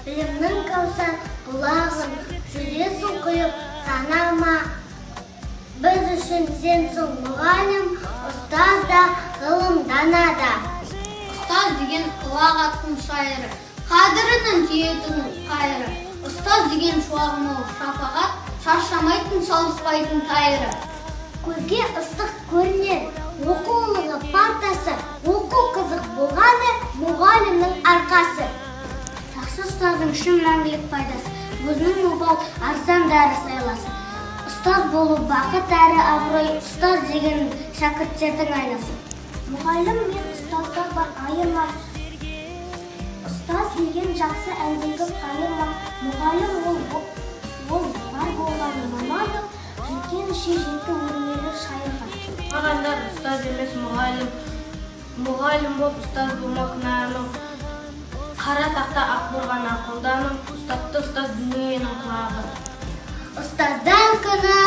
білімнің кәусар бұлағын жүресің құйып санама. Біз үшін сенсің мұғалім, ұстаз да, ғылымдан ада. Ұстаз деген ұлағаттың шайыры, қадірінің түйетін қайыры. Ұстаз деген шуағымы шапағат, шаршамайтын, шалыспайтын тайыры. Көзге ыстық көрінер, оқулығы партасы, оқу қызық болғаны мұғалімнің арқасы. Жақсы ұстаздың үшін мәңгілік пайдасы, өзінің обал арзан дәрі сайласы. Ұстаз болу бақыт әрі абырой, ұстаз деген шәкірттердің айнасы. Мұғалім мен ұстаздар бар айырма. Ұстаз деген жақсы әндегі қайырма. Мұғалім ол бар болғаны мамандық, жеткен іші жетті өрмелі шайырға. Мағандар ұстаз емес мұғалім. Мұғалім боп ұстаз болмақ нәмім. Қара тақта ақ бұрған ақылданым, ұстатты ұстаз дүниенің құлағы. Ұстаздар күні